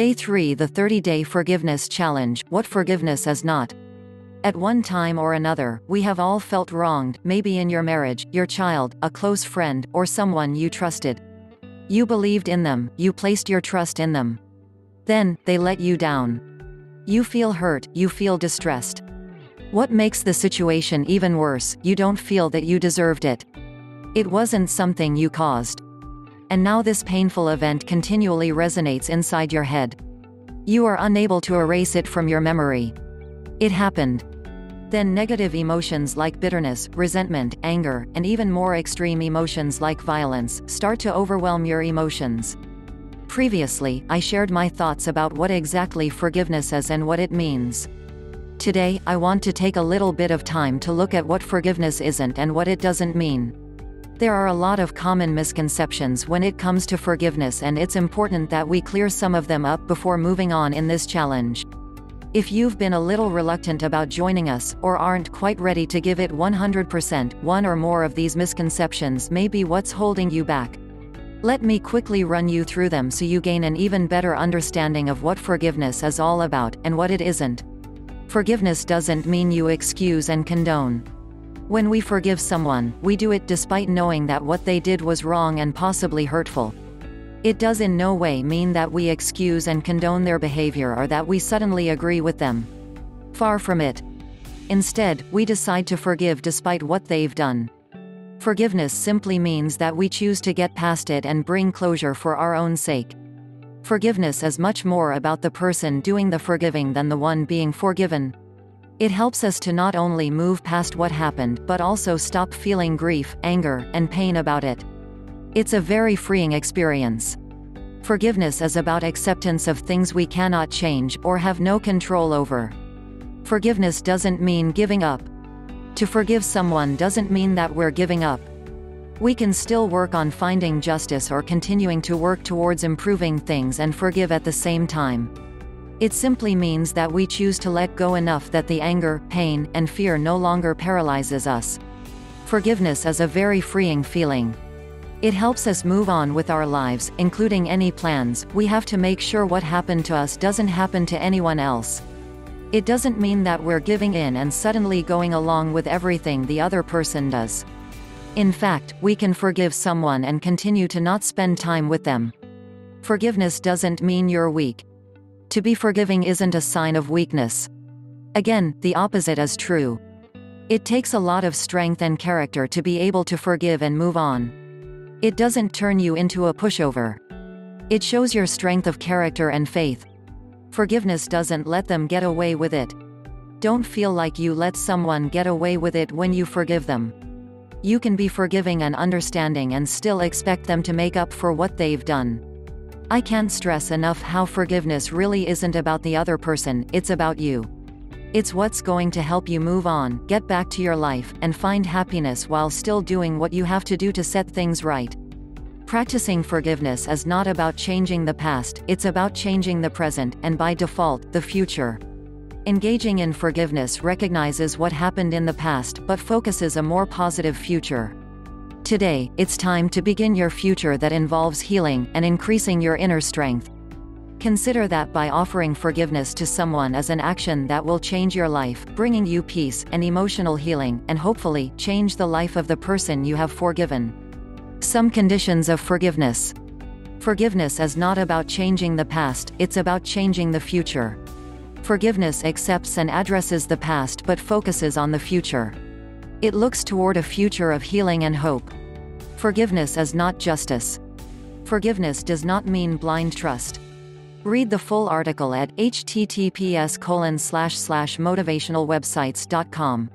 Day 3, the 30-day forgiveness challenge. What forgiveness is not. At one time or another, we have all felt wronged, maybe in your marriage, your child, a close friend, or someone you trusted. You believed in them, you placed your trust in them. Then, they let you down. You feel hurt, you feel distressed. What makes the situation even worse, you don't feel that you deserved it. It wasn't something you caused. And now this painful event continually resonates inside your head. You are unable to erase it from your memory. It happened. Then negative emotions like bitterness, resentment, anger, and even more extreme emotions like violence start to overwhelm your emotions. Previously, I shared my thoughts about what exactly forgiveness is and what it means. Today, I want to take a little bit of time to look at what forgiveness isn't and what it doesn't mean. There are a lot of common misconceptions when it comes to forgiveness, and it's important that we clear some of them up before moving on in this challenge. If you've been a little reluctant about joining us, or aren't quite ready to give it 100%, one or more of these misconceptions may be what's holding you back. Let me quickly run you through them so you gain an even better understanding of what forgiveness is all about, and what it isn't. Forgiveness doesn't mean you excuse and condone. When we forgive someone, we do it despite knowing that what they did was wrong and possibly hurtful. It does in no way mean that we excuse and condone their behavior or that we suddenly agree with them. Far from it. Instead, we decide to forgive despite what they've done. Forgiveness simply means that we choose to get past it and bring closure for our own sake. Forgiveness is much more about the person doing the forgiving than the one being forgiven. It helps us to not only move past what happened but also stop feeling grief, anger, and pain about it. It's a very freeing experience. Forgiveness is about acceptance of things we cannot change or have no control over. Forgiveness doesn't mean giving up. To forgive someone doesn't mean that we're giving up. We can still work on finding justice or continuing to work towards improving things and forgive at the same time. It simply means that we choose to let go enough that the anger, pain, and fear no longer paralyzes us. Forgiveness is a very freeing feeling. It helps us move on with our lives, including any plans we have to make sure what happened to us doesn't happen to anyone else. It doesn't mean that we're giving in and suddenly going along with everything the other person does. In fact, we can forgive someone and continue to not spend time with them. Forgiveness doesn't mean you're weak. To be forgiving isn't a sign of weakness. Again, the opposite is true. It takes a lot of strength and character to be able to forgive and move on. It doesn't turn you into a pushover. It shows your strength of character and faith. Forgiveness doesn't let them get away with it. Don't feel like you let someone get away with it when you forgive them. You can be forgiving and understanding and still expect them to make up for what they've done. I can't stress enough how forgiveness really isn't about the other person, it's about you. It's what's going to help you move on, get back to your life, and find happiness while still doing what you have to do to set things right. Practicing forgiveness is not about changing the past, it's about changing the present, and by default, the future. Engaging in forgiveness recognizes what happened in the past but focuses a more positive future. Today, it's time to begin your future that involves healing and increasing your inner strength. Consider that by offering forgiveness to someone as an action that will change your life, bringing you peace and emotional healing, and hopefully, change the life of the person you have forgiven. Some conditions of forgiveness. Forgiveness is not about changing the past, it's about changing the future. Forgiveness accepts and addresses the past but focuses on the future. It looks toward a future of healing and hope. Forgiveness is not justice. Forgiveness does not mean blind trust. Read the full article at https://motivationalwebsites.com.